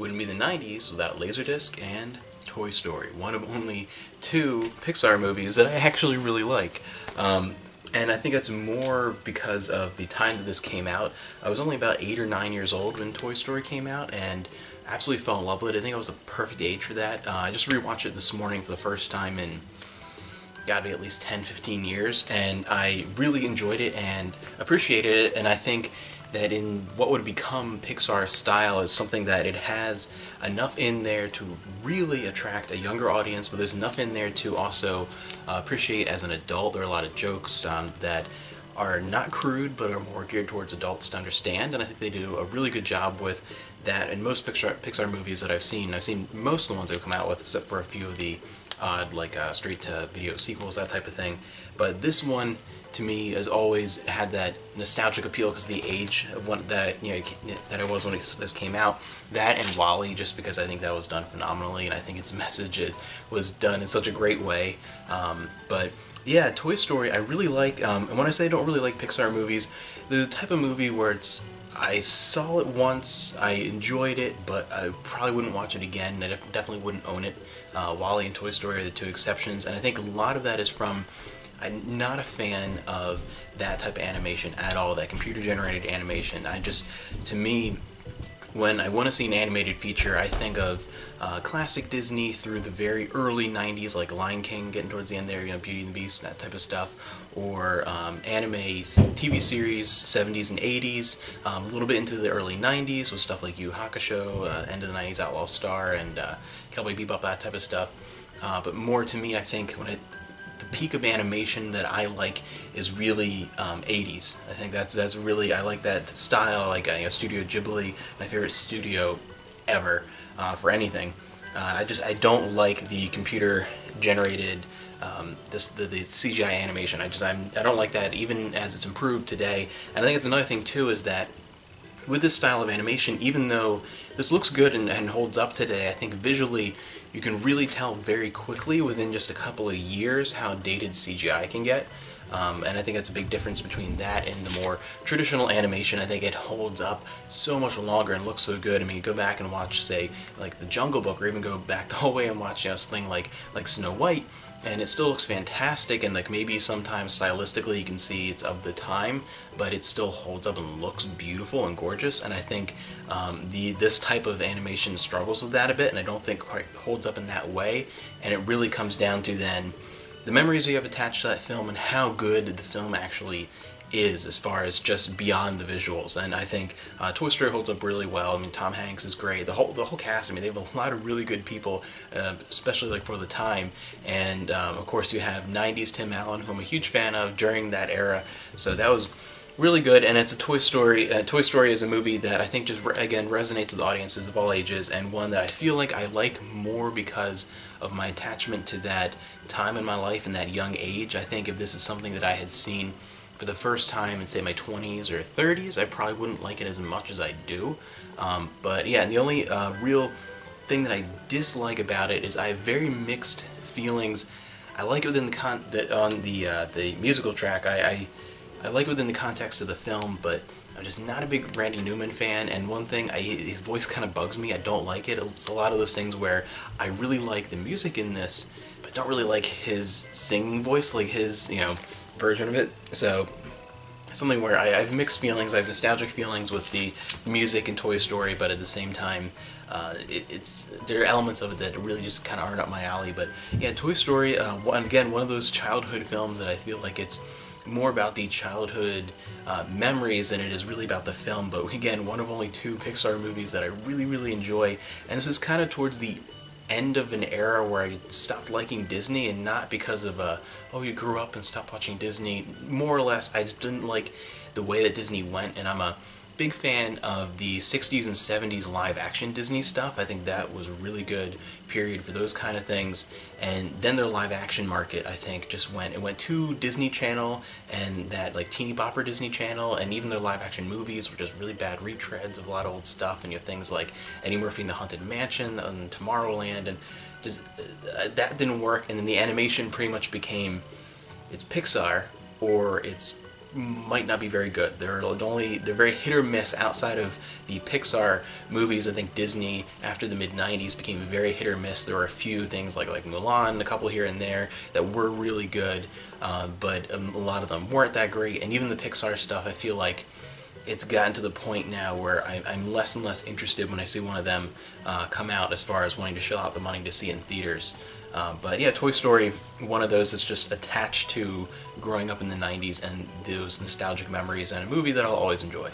wouldn't be the 90s without LaserDisc and Toy Story, one of only two Pixar movies that I actually really like. And I think that's more because of the time that this came out. I was only about 8 or 9 years old when Toy Story came out, and absolutely fell in love with it. I think I was the perfect age for that. I just rewatched it this morning for the first time in gotta be at least 10-15 years, and I really enjoyed it and appreciated it. And I think that in what would become Pixar style is something that it has enough in there to really attract a younger audience, but there's enough in there to also appreciate as an adult. There are a lot of jokes that are not crude but are more geared towards adults to understand, and I think they do a really good job with that in most Pixar movies that I've seen. I've seen most of the ones they've come out with, except for a few of the odd, like straight-to-video sequels, that type of thing. But this one, to me, has always had that nostalgic appeal because of the age of one that that I was when this came out. That and WALL-E, just because I think that was done phenomenally, and I think its message was done in such a great way. But yeah, Toy Story I really like. And when I say I don't really like Pixar movies, the type of movie where I saw it once, I enjoyed it, but I probably wouldn't watch it again, and I definitely wouldn't own it. WALL-E and Toy Story are the two exceptions, and I think a lot of that is from I'm not a fan of that type of animation at all, that computer-generated animation. To me, when I want to see an animated feature, I think of classic Disney through the very early 90s, like Lion King, getting towards the end there, Beauty and the Beast, that type of stuff, or anime TV series, 70s and 80s, a little bit into the early 90s with stuff like Yu Hakusho, end of the 90s, Outlaw Star, and Cowboy Bebop, that type of stuff. But more to me, I think, the peak of animation that I like is really 80s. I think that's really, I like that style. Like Studio Ghibli, my favorite studio ever for anything. I don't like the computer generated the CGI animation. I don't like that, even as it's improved today. And I think it's another thing too, is that with this style of animation, even though this looks good and holds up today, I think visually you can really tell very quickly within just a couple of years how dated CGI can get. And I think that's a big difference between that and the more traditional animation. I think it holds up so much longer and looks so good. I mean, you go back and watch, say, like The Jungle Book, or even go back the whole way and watch something like Snow White, and it still looks fantastic, and like maybe sometimes stylistically you can see it's of the time, but it still holds up and looks beautiful and gorgeous. And I think this type of animation struggles with that a bit, and I don't think quite holds up in that way. And it really comes down to then the memories you have attached to that film and how good the film actually is as far as just beyond the visuals. And I think Toy Story holds up really well. I mean, Tom Hanks is great. The whole cast, I mean, they have a lot of really good people, especially like for the time. And of course you have 90s Tim Allen, who I'm a huge fan of during that era. So that was really good, and it's a Toy Story. Toy Story is a movie that I think just again resonates with audiences of all ages, and one that I feel like I like more because of my attachment to that time in my life and that young age. I think if this is something that I had seen for the first time in, say, my 20s or 30s, I probably wouldn't like it as much as I do. But yeah, and the only real thing that I dislike about it is I have very mixed feelings. I like it within the musical track. I like it within the context of the film, but I'm just not a big Randy Newman fan. And one thing, his voice kind of bugs me. I don't like it. It's a lot of those things where I really like the music in this, but don't really like his singing voice, like his version of it. So something where I have mixed feelings. I have nostalgic feelings with the music in Toy Story, but at the same time, there are elements of it that really just kind of aren't up my alley. But yeah, Toy Story, again, one of those childhood films that I feel like it's more about the childhood memories than it is really about the film. But again, one of only two Pixar movies that I really, really enjoy. And this is kind of towards the end of an era where I stopped liking Disney, and not because of you grew up and stopped watching Disney. More or less, I just didn't like the way that Disney went, and I'm a big fan of the 60s and 70s live action Disney stuff. I think that was a really good period for those kind of things. And then their live action market, I think, just went to Disney Channel and that like teeny bopper Disney Channel, and even their live action movies were just really bad retreads of a lot of old stuff. And you have things like Eddie Murphy and the Haunted Mansion and Tomorrowland, and just that didn't work. And then the animation pretty much became, it's Pixar or it's might not be very good. They're very hit or miss outside of the Pixar movies. I think Disney after the mid '90s became very hit or miss. There were a few things like Mulan, a couple here and there that were really good, but a lot of them weren't that great. And even the Pixar stuff, I feel like it's gotten to the point now where I'm less and less interested when I see one of them come out, as far as wanting to shell out the money to see it in theaters. But yeah, Toy Story, one of those is just attached to growing up in the '90s and those nostalgic memories, and a movie that I'll always enjoy.